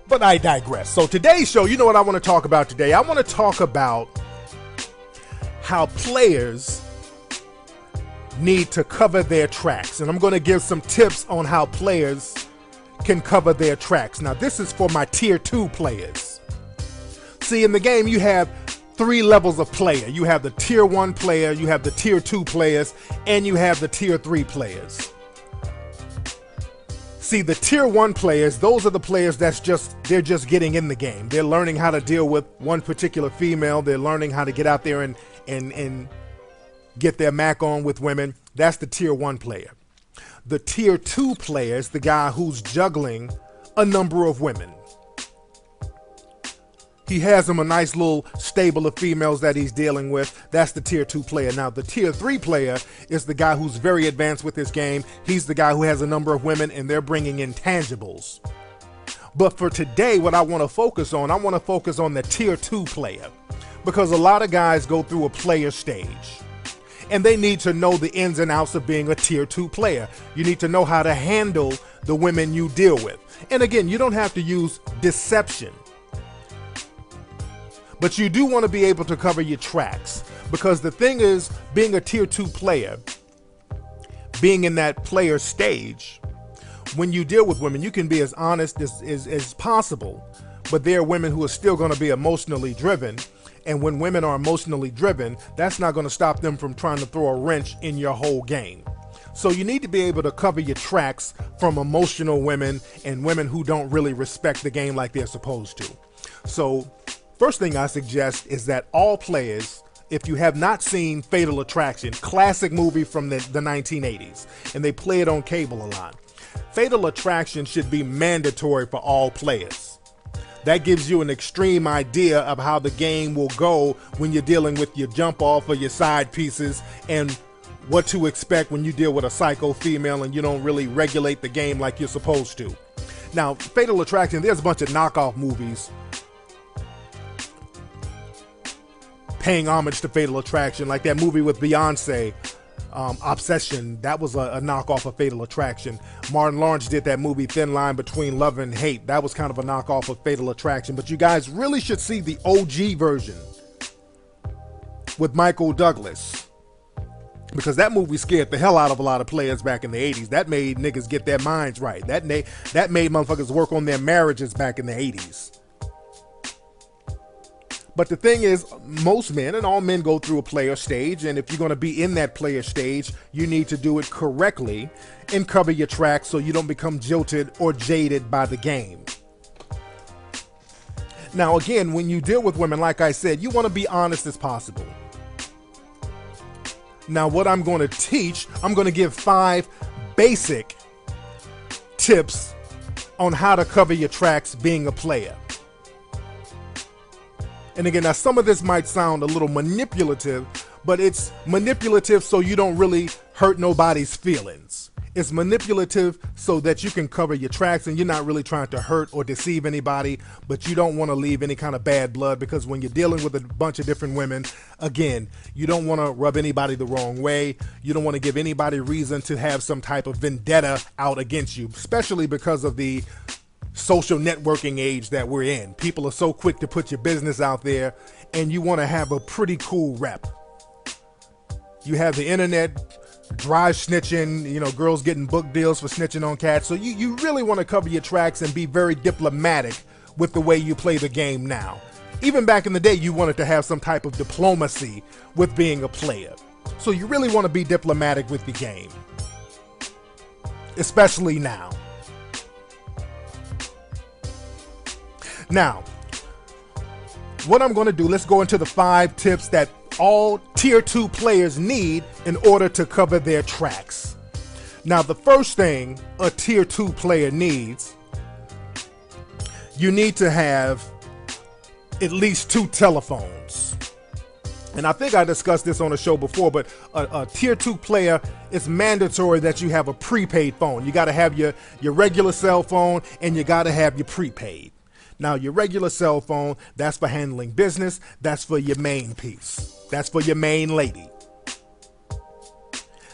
But I digress. So today's show, you know what I want to talk about today? I want to talk about how players need to cover their tracks. And I'm going to give some tips on how players can cover their tracks. Now, this is for my tier 2 players. See, in the game, you have 3 levels of player. You have the tier 1 player, you have the tier 2 players, and you have the tier 3 players. See, the tier 1 players, those are the players they're just getting in the game. They're learning how to deal with one particular female. They're learning how to get out there and get their mac on with women. That's the tier 1 player. The tier 2 player is the guy who's juggling a number of women. He has him a nice little stable of females that he's dealing with. That's the tier 2 player. Now, the tier 3 player is the guy who's very advanced with his game. He's the guy who has a number of women and they're bringing intangibles. But for today, what I want to focus on the tier 2 player, because a lot of guys go through a player stage and they need to know the ins and outs of being a tier 2 player. You need to know how to handle the women you deal with. And again, you don't have to use deception. But you do want to be able to cover your tracks, because the thing is, being a tier 2 player, being in that player stage, when you deal with women, you can be as honest as possible, but there are women who are still going to be emotionally driven. And when women are emotionally driven, that's not going to stop them from trying to throw a wrench in your whole game. So you need to be able to cover your tracks from emotional women and women who don't really respect the game like they're supposed to. So first thing I suggest is that all players, if you have not seen Fatal Attraction, classic movie from the 1980s, and they play it on cable a lot, Fatal Attraction should be mandatory for all players. That gives you an extreme idea of how the game will go when you're dealing with your jump off or your side pieces, and what to expect when you deal with a psycho female and you don't really regulate the game like you're supposed to. Now, Fatal Attraction, there's a bunch of knockoff movies paying homage to Fatal Attraction, like that movie with Beyonce, Obsession. That was a knockoff of Fatal Attraction. Martin Lawrence did that movie Thin Line Between Love and Hate. That was kind of a knockoff of Fatal Attraction. But you guys really should see the OG version with Michael Douglas, because that movie scared the hell out of a lot of players back in the 80s. That made niggas get their minds right. That made motherfuckers work on their marriages back in the 80s. But the thing is, most men, and all men, go through a player stage, and if you're going to be in that player stage, you need to do it correctly and cover your tracks so you don't become jilted or jaded by the game. Now, again, when you deal with women, like I said, you want to be honest as possible. Now, what I'm going to teach, I'm going to give 5 basic tips on how to cover your tracks being a player. And again, now some of this might sound a little manipulative, but it's manipulative so you don't really hurt nobody's feelings. It's manipulative so that you can cover your tracks and you're not really trying to hurt or deceive anybody, but you don't want to leave any kind of bad blood, because when you're dealing with a bunch of different women, again, you don't want to rub anybody the wrong way. You don't want to give anybody reason to have some type of vendetta out against you, especially because of the social networking age that we're in. People are so quick to put your business out there, and you want to have a pretty cool rep. You have the internet, drive snitching, you know, girls getting book deals for snitching on cats. So you really want to cover your tracks and be very diplomatic with the way you play the game now. Even back in the day, you wanted to have some type of diplomacy with being a player. So you really want to be diplomatic with the game, especially now. Now, what I'm going to do, let's go into the 5 tips that all tier 2 players need in order to cover their tracks. Now, the first thing a tier 2 player needs, you need to have at least 2 telephones. And I think I discussed this on the show before, but a tier 2 player, it's mandatory that you have a prepaid phone. You got to have your regular cell phone, and you got to have your prepaid. Now, your regular cell phone, that's for handling business. That's for your main piece. That's for your main lady.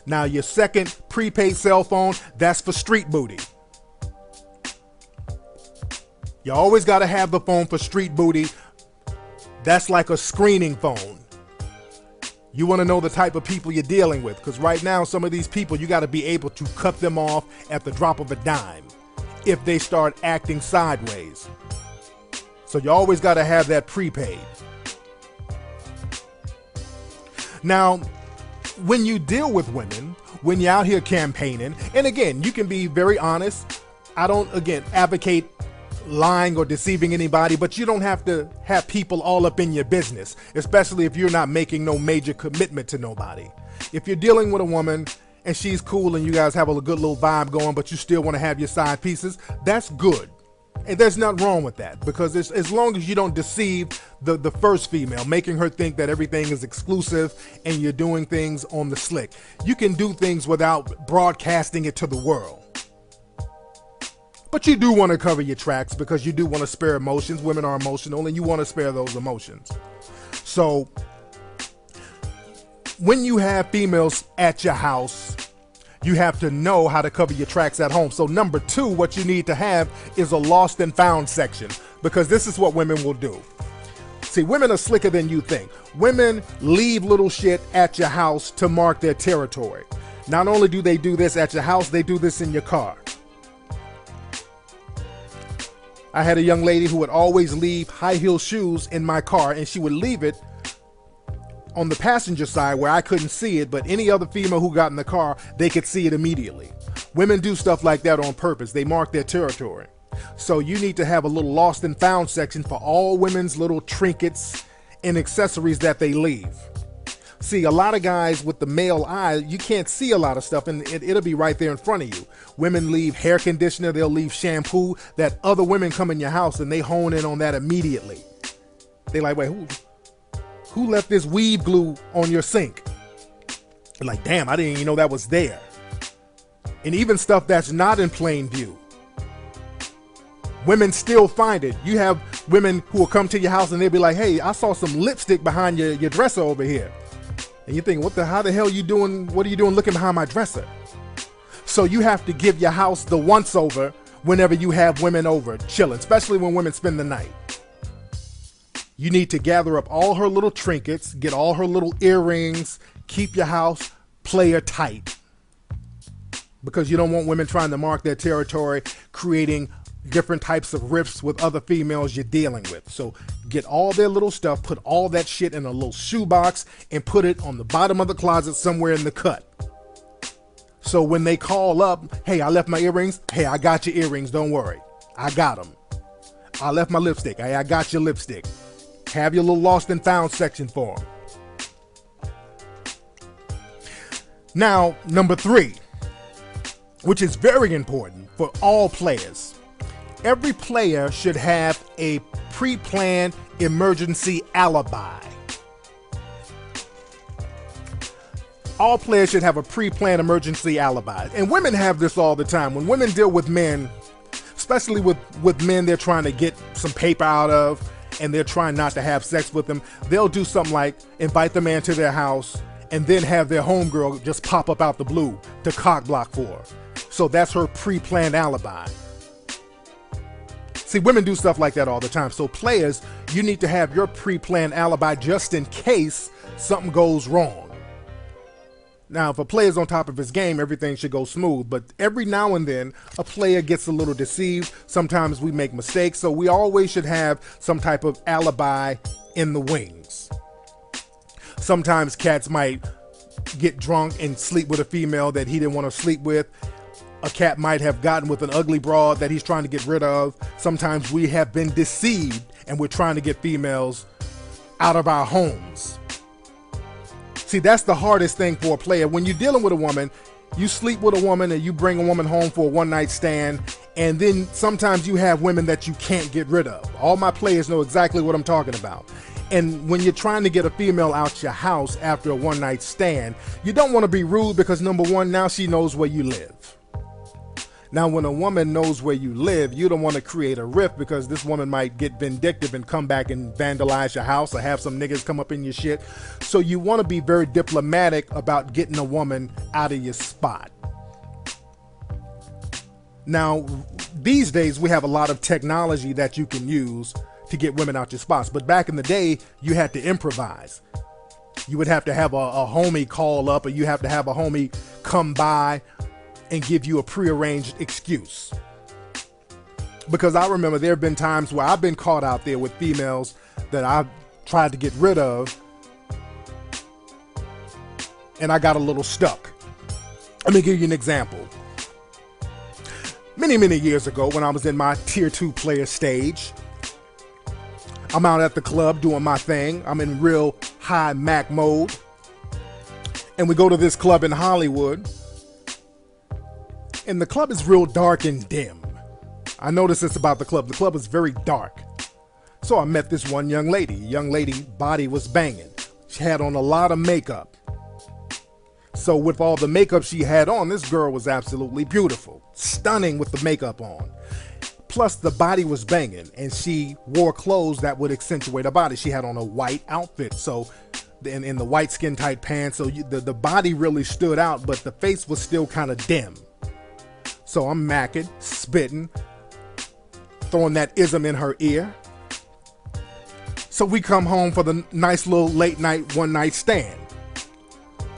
Now, your second prepaid cell phone, that's for street booty. You always got to have the phone for street booty. That's like a screening phone. You want to know the type of people you're dealing with, because right now some of these people, you got to be able to cut them off at the drop of a dime if they start acting sideways. So you always got to have that prepaid. Now, when you deal with women, when you're out here campaigning, and again, you can be very honest. I don't, again, advocate lying or deceiving anybody, but you don't have to have people all up in your business, especially if you're not making no major commitment to nobody. If you're dealing with a woman and she's cool and you guys have a good little vibe going, but you still want to have your side pieces, that's good. And there's nothing wrong with that, because as long as you don't deceive the first female, making her think that everything is exclusive and you're doing things on the slick. You can do things without broadcasting it to the world. But you do want to cover your tracks, because you do want to spare emotions. Women are emotional and you want to spare those emotions. So when you have females at your house, you have to know how to cover your tracks at home. So number 2, what you need to have is a lost and found section, because this is what women will do. See, women are slicker than you think. Women leave little shit at your house to mark their territory. Not only do they do this at your house, they do this in your car. I had a young lady who would always leave high heel shoes in my car, and she would leave it on the passenger side where I couldn't see it, but any other female who got in the car, they could see it immediately. Women do stuff like that on purpose. They mark their territory. So you need to have a little lost and found section for all women's little trinkets and accessories that they leave. See, a lot of guys with the male eye, you can't see a lot of stuff, and it'll be right there in front of you. Women leave hair conditioner, they'll leave shampoo, that other women come in your house and they hone in on that immediately. They like, wait, who left this weave glue on your sink? You're like, damn, I didn't even know that was there. And even stuff that's not in plain view, women still find it. You have women who will come to your house and they'll be like, hey, I saw some lipstick behind your dresser over here. And you think, how the hell you doing? What are you doing looking behind my dresser? So you have to give your house the once over whenever you have women over chilling, especially when women spend the night. You need to gather up all her little trinkets, get all her little earrings, keep your house player tight, because you don't want women trying to mark their territory, creating different types of rifts with other females you're dealing with. So get all their little stuff, put all that shit in a little shoebox and put it on the bottom of the closet somewhere in the cut. So when they call up, hey, I left my earrings. Hey, I got your earrings. Don't worry. I got them. I left my lipstick. Hey, I got your lipstick. Have your little lost and found section for them. Now, number 3, which is very important for all players. Every player should have a pre-planned emergency alibi. All players should have a pre-planned emergency alibi. And women have this all the time. When women deal with men, especially with men they're trying to get some paper out of and they're trying not to have sex with them, they'll do something like invite the man to their house and then have their homegirl just pop up out the blue to cock block for her. So that's her pre-planned alibi. See, women do stuff like that all the time. So players, you need to have your pre-planned alibi just in case something goes wrong. Now, if a player's on top of his game, everything should go smooth. But every now and then, a player gets a little deceived. Sometimes we make mistakes. So we always should have some type of alibi in the wings. Sometimes cats might get drunk and sleep with a female that he didn't want to sleep with. A cat might have gotten with an ugly broad that he's trying to get rid of. Sometimes we have been deceived and we're trying to get females out of our homes. See, that's the hardest thing for a player. When you're dealing with a woman, you sleep with a woman and you bring a woman home for a one-night stand, and then sometimes you have women that you can't get rid of. All my players know exactly what I'm talking about. And when you're trying to get a female out your house after a one-night stand, you don't want to be rude because, number one, now she knows where you live. Now, when a woman knows where you live, you don't want to create a rift because this woman might get vindictive and come back and vandalize your house or have some niggas come up in your shit. So you want to be very diplomatic about getting a woman out of your spot. Now, these days we have a lot of technology that you can use to get women out your spots. But back in the day, you had to improvise. You would have to have a homie call up, or you have to have a homie come by and give you a prearranged excuse. Because I remember there have been times where I've been caught out there with females that I've tried to get rid of, and I got a little stuck. Let me give you an example. Many years ago, when I was in my tier 2 player stage, I'm out at the club doing my thing. I'm in real high Mac mode. And we go to this club in Hollywood. And the club is real dark and dim. I noticed this about the club. The club is very dark. So I met this one young lady. Young lady, body was banging. She had on a lot of makeup. So with all the makeup she had on, this girl was absolutely beautiful. Stunning with the makeup on. Plus the body was banging, and she wore clothes that would accentuate her body. She had on a white outfit, so in the white skin tight pants, so the body really stood out, but the face was still kind of dim. So I'm macking, spitting, throwing that ism in her ear. So we come home for the nice little late night one night stand.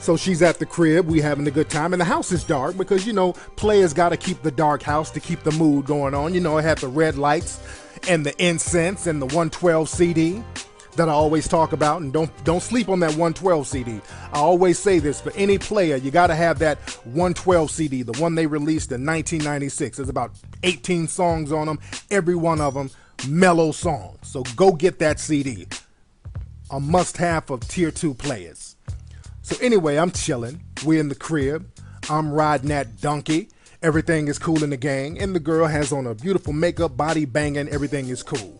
So she's at the crib, we having a good time, and the house is dark because, you know, players got to keep the dark house to keep the mood going on. You know, it had the red lights and the incense and the 112 CD that I always talk about. And don't sleep on that 112 CD. I always say this, for any player, you got to have that 112 CD, the one they released in 1996. There's about 18 songs on them, every one of them mellow songs. So go get that CD. A must-have for tier 2 players. So anyway, I'm chilling. We're in the crib. I'm riding that donkey. Everything is cool in the gang. And the girl has on a beautiful makeup, body banging. Everything is cool.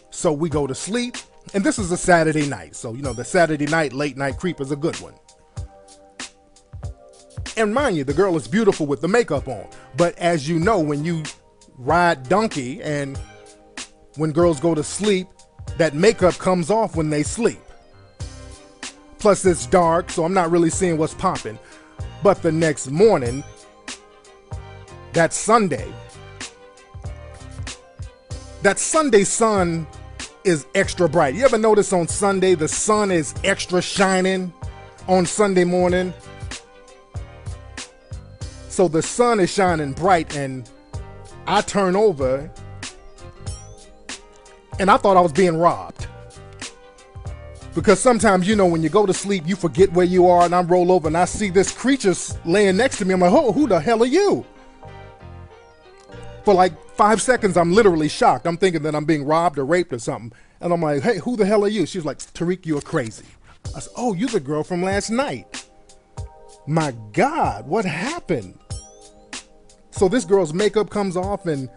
So we go to sleep. And this is a Saturday night. So, you know, the Saturday night late night creep is a good one. And mind you, the girl is beautiful with the makeup on. But as you know, when you ride donkey and when girls go to sleep, that makeup comes off when they sleep. Plus it's dark, so I'm not really seeing what's popping. But the next morning, that Sunday sun is extra bright. You ever notice on Sunday the sun is extra shining on Sunday morning? So the sun is shining bright, and I turn over and I thought I was being robbed. Because sometimes, you know, when you go to sleep, you forget where you are, and I roll over and I see this creature laying next to me. I'm like, oh, who the hell are you? For like 5 seconds, I'm literally shocked. I'm thinking that I'm being robbed or raped or something. And I'm like, hey, who the hell are you? She's like, Tariq, you're crazy. I said, oh, you're the girl from last night. My God, what happened? So this girl's makeup comes off, and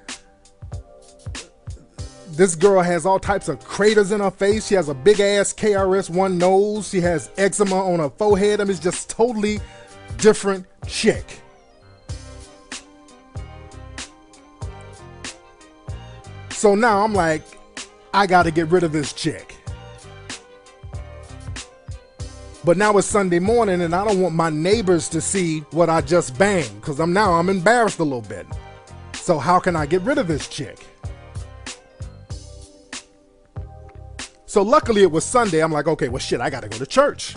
this girl has all types of craters in her face. She has a big ass KRS-One nose. She has eczema on her forehead. I mean, it's just totally different chick. So now I'm like, I got to get rid of this chick. But now it's Sunday morning, and I don't want my neighbors to see what I just banged, because I'm embarrassed a little bit. So how can I get rid of this chick? So luckily it was Sunday. I'm like, okay, well shit, I gotta go to church.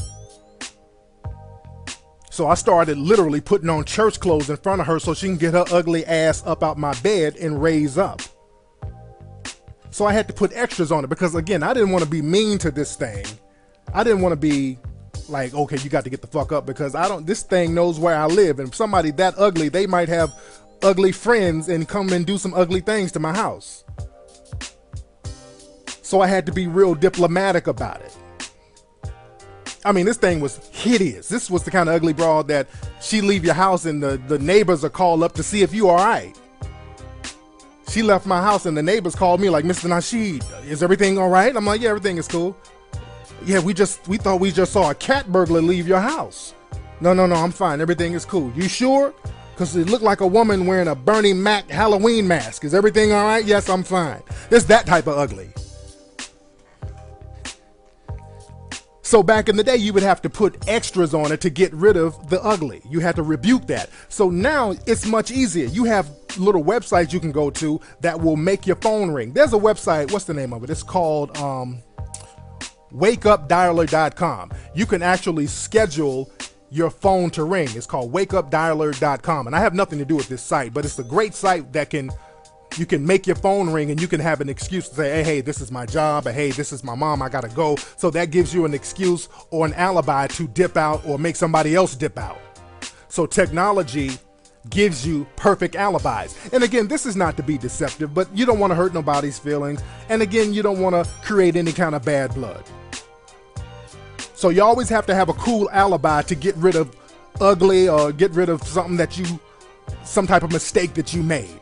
So I started literally putting on church clothes in front of her so she can get her ugly ass up out my bed and raise up. So I had to put extras on it because, again, I didn't want to be mean to this thing. I didn't want to be like, okay, you got to get the fuck up, because this thing knows where I live, and somebody that ugly, they might have ugly friends and come and do some ugly things to my house. So I had to be real diplomatic about it. I mean, this thing was hideous. This was the kind of ugly broad that she leave your house and the neighbors are called up to see if you all right. She left my house and the neighbors called me like, Mr. Nasheed, is everything all right? I'm like, yeah, everything is cool. Yeah, we thought we just saw a cat burglar leave your house. No, I'm fine. Everything is cool. You sure? Because it looked like a woman wearing a Bernie Mac Halloween mask. Is everything all right? Yes, I'm fine. It's that type of ugly. So back in the day, you would have to put extras on it to get rid of the ugly. You had to rebuke that. So now it's much easier. You have little websites you can go to that will make your phone ring. There's a website, what's the name of it? It's called wakeupdialer.com. You can actually schedule your phone to ring. It's called wakeupdialer.com. And I have nothing to do with this site, but it's a great site that you can make your phone ring, and you can have an excuse to say, hey, this is my job, or hey, this is my mom, I gotta go. So that gives you an excuse or an alibi to dip out or make somebody else dip out. So technology gives you perfect alibis. And again, this is not to be deceptive, but you don't want to hurt nobody's feelings. And again, you don't want to create any kind of bad blood. So you always have to have a cool alibi to get rid of ugly or get rid of something some type of mistake that you made.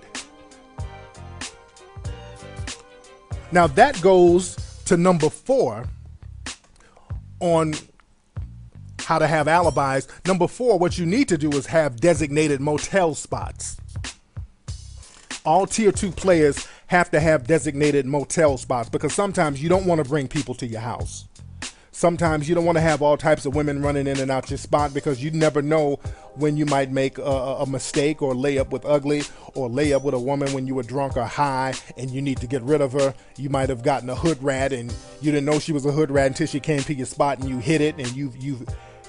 Now that goes to number 4 on how to have alibis. Number 4, what you need to do is have designated motel spots. All tier 2 players have to have designated motel spots because sometimes you don't want to bring people to your house. Sometimes you don't want to have all types of women running in and out your spot because you never know when you might make a mistake or lay up with ugly or lay up with a woman when you were drunk or high and you need to get rid of her. You might have gotten a hood rat and you didn't know she was a hood rat until she came to your spot and you hit it, and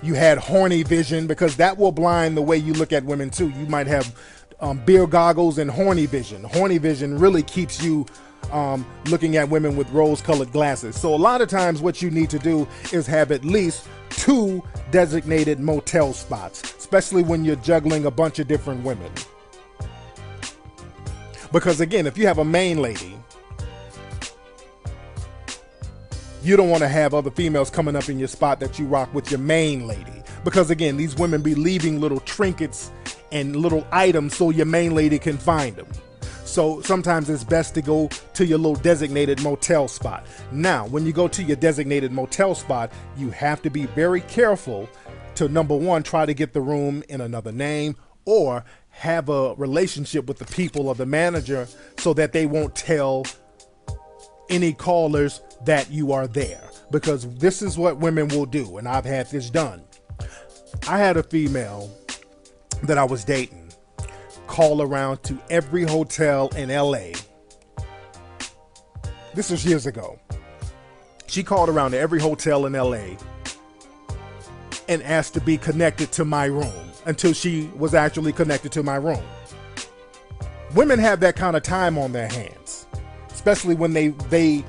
you had horny vision, because that will blind the way you look at women too. You might have beer goggles and horny vision. Horny vision really keeps you looking at women with rose-colored glasses. So a lot of times what you need to do is have at least 2 designated motel spots, especially when you're juggling a bunch of different women. Because again, if you have a main lady, you don't want to have other females coming up in your spot that you rock with your main lady. Because again, these women be leaving little trinkets and little items so your main lady can find them. So sometimes it's best to go to your little designated motel spot. Now, when you go to your designated motel spot, you have to be very careful to, number 1, try to get the room in another name, or have a relationship with the people or the manager so that they won't tell any callers that you are there. Because this is what women will do, and I've had this done. I had a female that I was dating call around to every hotel in LA. This was years ago. She called around to every hotel in LA and asked to be connected to my room until she was actually connected to my room. Women have that kind of time on their hands, especially when they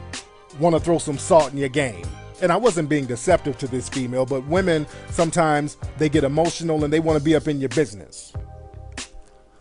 want to throw some salt in your game. And I wasn't being deceptive to this female, but women, sometimes they get emotional and they want to be up in your business.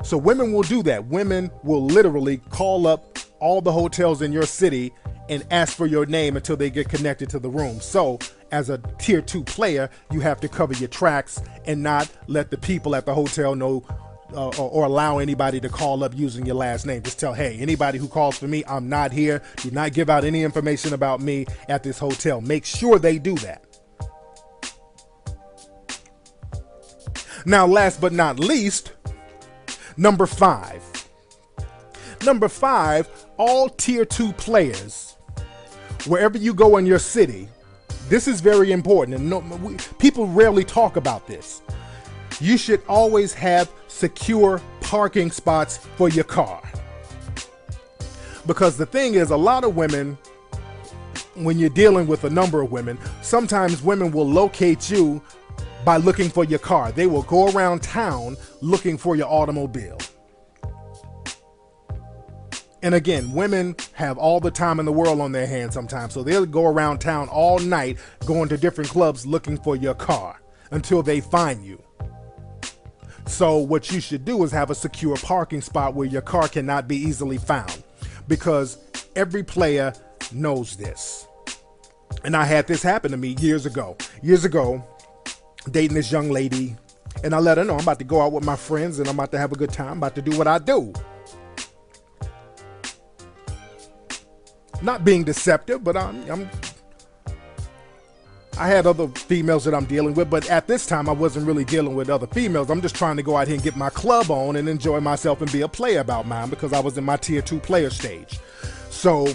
So women will do that. Women will literally call up all the hotels in your city and ask for your name until they get connected to the room. So as a tier 2 player, you have to cover your tracks and not let the people at the hotel know or allow anybody to call up using your last name. Just tell, hey, anybody who calls for me, I'm not here. Do not give out any information about me at this hotel. Make sure they do that. Now, last but not least, number 5. Number 5, all tier 2 players, wherever you go in your city, this is very important, and people rarely talk about this. You should always have secure parking spots for your car. Because the thing is, a lot of women, when you're dealing with a number of women, sometimes women will locate you by looking for your car. They will go around town looking for your automobile. And again, women have all the time in the world on their hands sometimes, so they'll go around town all night going to different clubs looking for your car until they find you. So what you should do is have a secure parking spot where your car cannot be easily found, because every player knows this. And I had this happen to me years ago, dating this young lady, and I let her know I'm about to go out with my friends and I'm about to have a good time, I'm about to do what I do. Not being deceptive, but I had other females that I'm dealing with, but at this time I wasn't really dealing with other females. I'm just trying to go out here and get my club on and enjoy myself and be a player about mine, because I was in my tier 2 player stage. So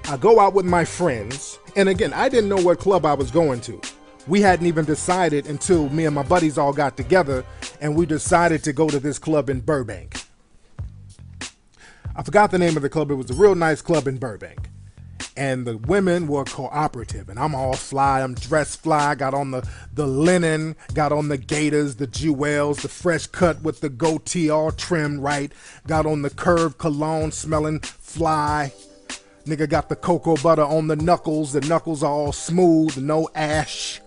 I go out with my friends, and again, I didn't know what club I was going to. We hadn't even decided until me and my buddies all got together and we decided to go to this club in Burbank. I forgot the name of the club. It was a real nice club in Burbank. And the women were cooperative, and I'm all fly. I'm dressed fly. Got on the linen, got on the gaiters, the jewels, the fresh cut with the goatee all trimmed right. Got on the curved cologne, smelling fly. Nigga got the cocoa butter on the knuckles. The knuckles are all smooth, no ash.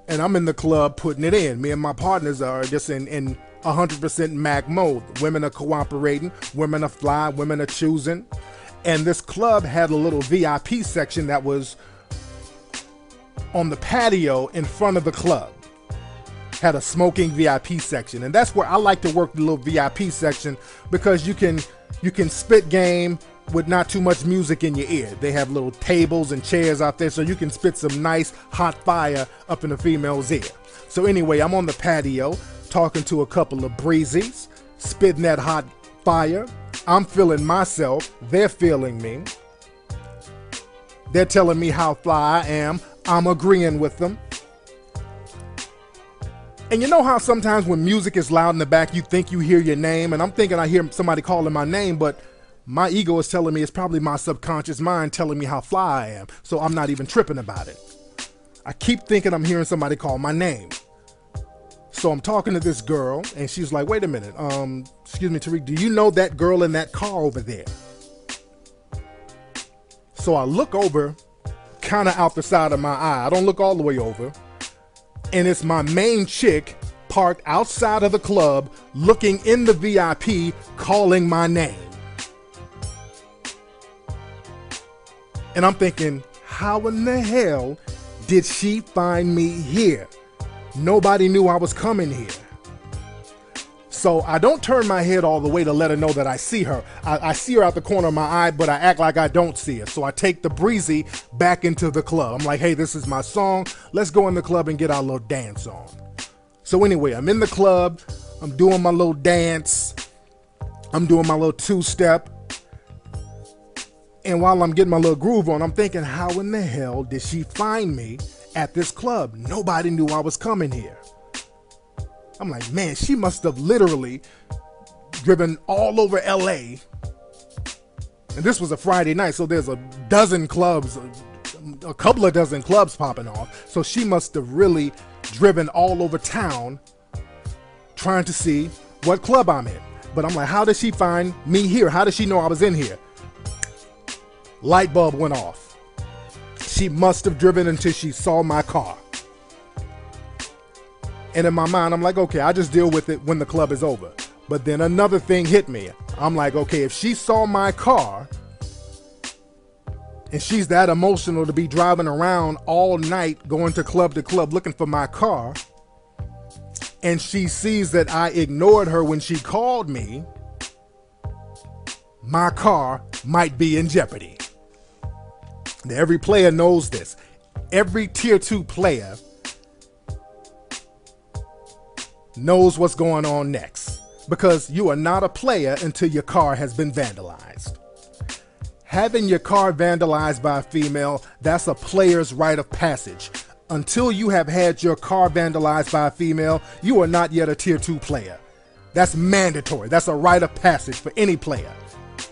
And I'm in the club putting it in. Me and my partners are just in 100% Mac mode. Women are cooperating. Women are fly. Women are choosing. And this club had a little VIP section that was on the patio in front of the club. Had a smoking VIP section. And that's where I like to work the little VIP section, because you can spit game with not too much music in your ear. They have little tables and chairs out there, so you can spit some nice hot fire up in the female's ear. So anyway, I'm on the patio talking to a couple of breezies, spitting that hot fire. I'm feeling myself. They're feeling me. They're telling me how fly I am. I'm agreeing with them. And you know how sometimes when music is loud in the back, you think you hear your name, and I'm thinking I hear somebody calling my name, but my ego is telling me it's probably my subconscious mind telling me how fly I am. So I'm not even tripping about it. I keep thinking I'm hearing somebody call my name. So I'm talking to this girl, and she's like, wait a minute, excuse me, Tariq, do you know that girl in that car over there? So I look over, kind of out the side of my eye. I don't look all the way over. And it's my main chick parked outside of the club, looking in the VIP, calling my name. And I'm thinking, how in the hell did she find me here? Nobody knew I was coming here. So I don't turn my head all the way to let her know that I see her. I see her out the corner of my eye, but I act like I don't see her. So I take the breezy back into the club. I'm like, hey, this is my song. Let's go in the club and get our little dance on. So anyway, I'm in the club. I'm doing my little dance. I'm doing my little two-step. And while I'm getting my little groove on, I'm thinking, how in the hell did she find me at this club? Nobody knew I was coming here. I'm like, man, she must have literally driven all over LA. And this was a Friday night, so there's a dozen clubs, a couple of dozen clubs popping off. So she must have really driven all over town trying to see what club I'm in. But I'm like, how did she find me here? How did she know I was in here? Light bulb went off. She must have driven until she saw my car. And in my mind, I'm like, okay, I'll just deal with it when the club is over. But then another thing hit me. I'm like, okay, if she saw my car and she's that emotional to be driving around all night, going to club looking for my car, and she sees that I ignored her when she called me, my car might be in jeopardy. Now, every player knows this. Every tier 2 player knows what's going on next, because you are not a player until your car has been vandalized. Having your car vandalized by a female, that's a player's rite of passage. Until you have had your car vandalized by a female, you are not yet a tier 2 player. That's mandatory. That's a rite of passage for any player.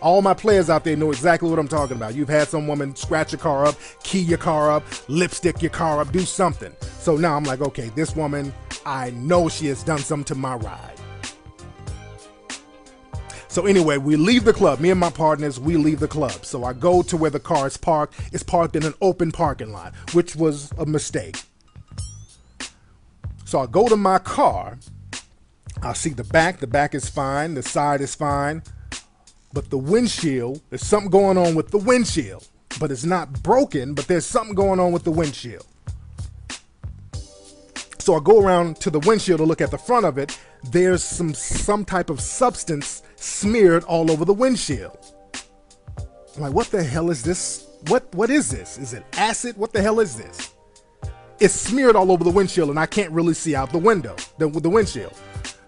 All my players out there know exactly what I'm talking about. You've had some woman scratch your car up, key your car up, lipstick your car up, do something. So now I'm like, okay, this woman, I know she has done something to my ride. So anyway, we leave the club. Me and my partners, we leave the club. So I go to where the car is parked. It's parked in an open parking lot, which was a mistake. So I go to my car. I see the back. The back is fine. The side is fine. But the windshield, there's something going on with the windshield. But it's not broken, but there's something going on with the windshield. So I go around to the windshield to look at the front of it. There's some type of substance smeared all over the windshield. I'm like, what the hell is this? What is this? Is it acid? What the hell is this? It's smeared all over the windshield, and I can't really see out the window, the windshield.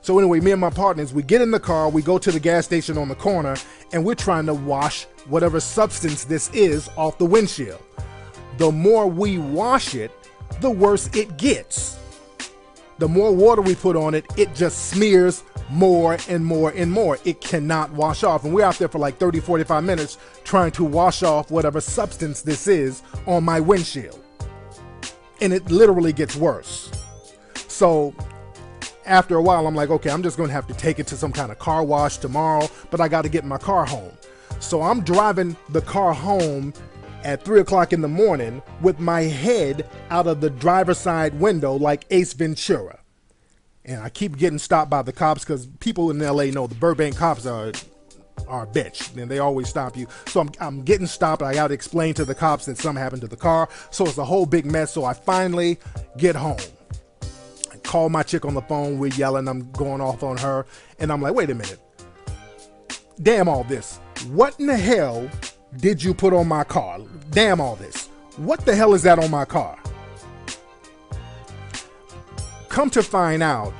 So anyway, me and my partners, we get in the car, we go to the gas station on the corner, and we're trying to wash whatever substance this is off the windshield. The more we wash it, the worse it gets. the more water we put on it, it just smears more and more and more. It cannot wash off. And we're out there for like 30, 45 minutes trying to wash off whatever substance this is on my windshield. And it literally gets worse. So after a while, I'm like, okay, I'm just going to have to take it to some kind of car wash tomorrow, but I got to get my car home. So I'm driving the car home at 3 o'clock in the morning with my head out of the driver's side window like Ace Ventura. And I keep getting stopped by the cops because people in LA know the Burbank cops are a bitch and they always stop you. So I'm getting stopped. I got to explain to the cops that something happened to the car. So it's a whole big mess. So I finally get home. I call my chick on the phone. We're yelling. I'm going off on her. And I'm like, wait a minute. Damn all this. What in the hell did you put on my car? Damn all this. What the hell is that on my car? Come to find out,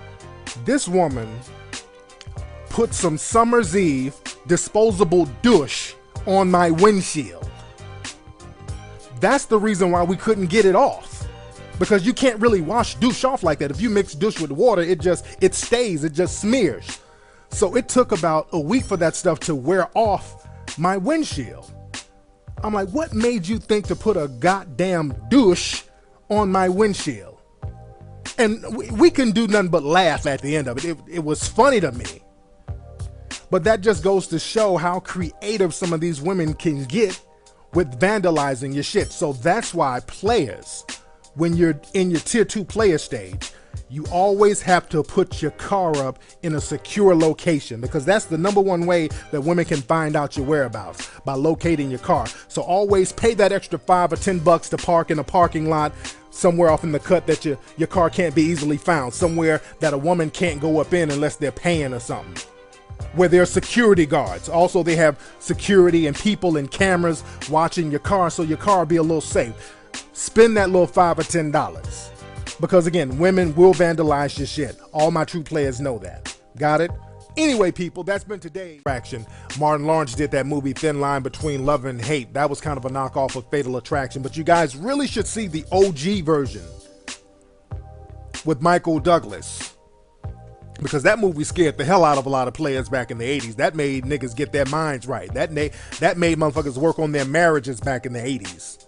this woman put some Summer's Eve disposable douche on my windshield. That's the reason why we couldn't get it off. Because you can't really wash douche off like that. If you mix douche with water, it stays, it just smears. So it took about a week for that stuff to wear off my windshield. I'm like, what made you think to put a goddamn douche on my windshield? And we couldn't do nothing but laugh at the end of it. It was funny to me. But that just goes to show how creative some of these women can get with vandalizing your shit. So that's why players, when you're in your tier 2 player stage, you always have to put your car up in a secure location, because that's the number one way that women can find out your whereabouts, by locating your car. So always pay that extra $5 or $10 to park in a parking lot somewhere off in the cut that your car can't be easily found, somewhere that a woman can't go up in unless they're paying or something, where there are security guards. Also, they have security and people and cameras watching your car, so your car will be a little safe. Spend that little $5 or $10. Because again, women will vandalize your shit. All my true players know that. Got it? Anyway, people, that's been today's Attraction. Martin Lawrence did that movie Thin Line Between Love and Hate. That was kind of a knockoff of Fatal Attraction, but you guys really should see the OG version with Michael Douglas, because that movie scared the hell out of a lot of players back in the 80s. That made niggas get their minds right. That made motherfuckers work on their marriages back in the 80s.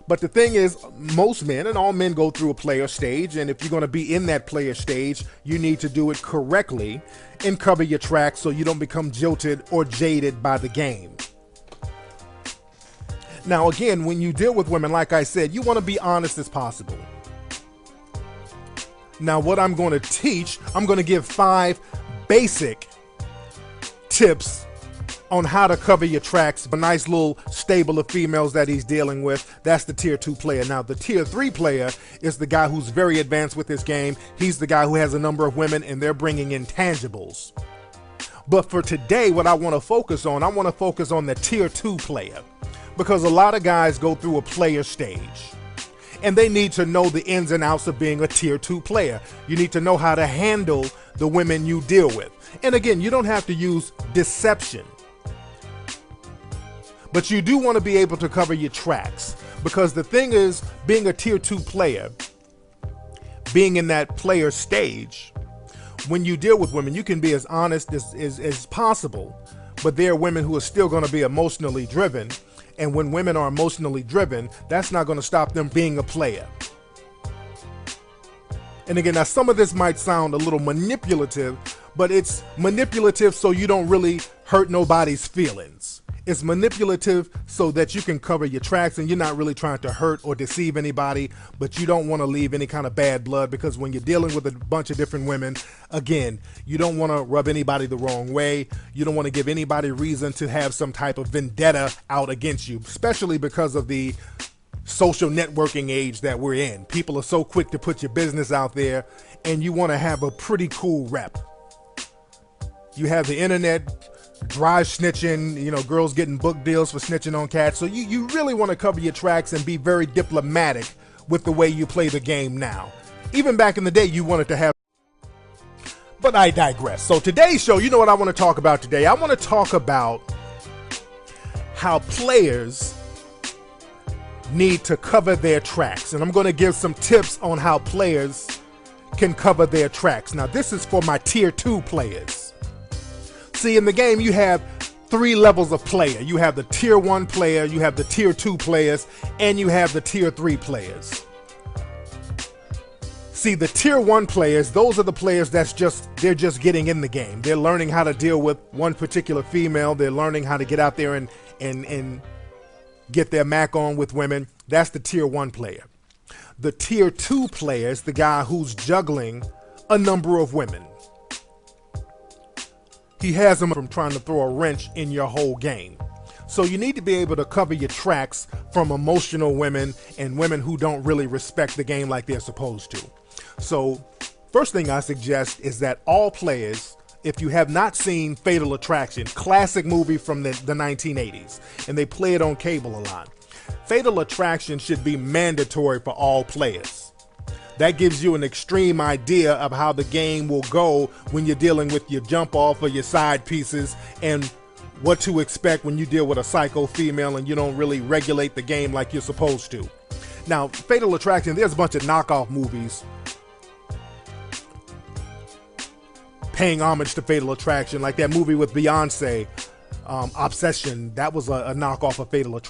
But the thing is, most men and all men go through a player stage, and if you're going to be in that player stage, you need to do it correctly and cover your tracks so you don't become jilted or jaded by the game. Now again, when you deal with women, like I said, you want to be honest as possible. Now what I'm going to teach, I'm going to give 5 basic tips on how to cover your tracks. A nice little stable of females that he's dealing with. That's the tier 2 player. Now the tier 3 player is the guy who's very advanced with this game. He's the guy who has a number of women and they're bringing intangibles. But for today, what I want to focus on, the tier 2 player, because a lot of guys go through a player stage and they need to know the ins and outs of being a tier 2 player. You need to know how to handle the women you deal with. And again, you don't have to use deception, but you do want to be able to cover your tracks, because the thing is, being a tier 2 player, being in that player stage, when you deal with women, you can be as honest as possible, but there are women who are still going to be emotionally driven. And when women are emotionally driven, that's not going to stop them being a player. And again, now some of this might sound a little manipulative, but it's manipulative so you don't really hurt nobody's feelings. It's manipulative so that you can cover your tracks and you're not really trying to hurt or deceive anybody, but you don't want to leave any kind of bad blood, because when you're dealing with a bunch of different women, again, you don't want to rub anybody the wrong way. You don't want to give anybody reason to have some type of vendetta out against you, especially because of the social networking age that we're in. People are so quick to put your business out there, and you want to have a pretty cool rep. You have the internet, drive snitching, you know, girls getting book deals for snitching on cats. So you really want to cover your tracks and be very diplomatic with the way you play the game now. Even back in the day, you wanted to have, but I digress. So today's show, you know what I want to talk about today? I want to talk about how players need to cover their tracks. And I'm going to give some tips on how players can cover their tracks. Now, this is for my tier 2 players. See, in the game, you have 3 levels of player. You have the tier 1 player, you have the tier 2 players, and you have the tier 3 players. See, the tier 1 players, those are the players they're just getting in the game. They're learning how to deal with one particular female. They're learning how to get out there and get their mac on with women. That's the tier 1 player. The tier 2 player is the guy who's juggling a number of women. He has them from trying to throw a wrench in your whole game. So you need to be able to cover your tracks from emotional women and women who don't really respect the game like they're supposed to. So first thing I suggest is that all players, if you have not seen Fatal Attraction, classic movie from the 1980s, and they play it on cable a lot, Fatal Attraction should be mandatory for all players. That gives you an extreme idea of how the game will go when you're dealing with your jump off or your side pieces, and what to expect when you deal with a psycho female and you don't really regulate the game like you're supposed to. Now, Fatal Attraction, there's a bunch of knockoff movies paying homage to Fatal Attraction, like that movie with Beyonce, Obsession. That was a knockoff of Fatal Attraction.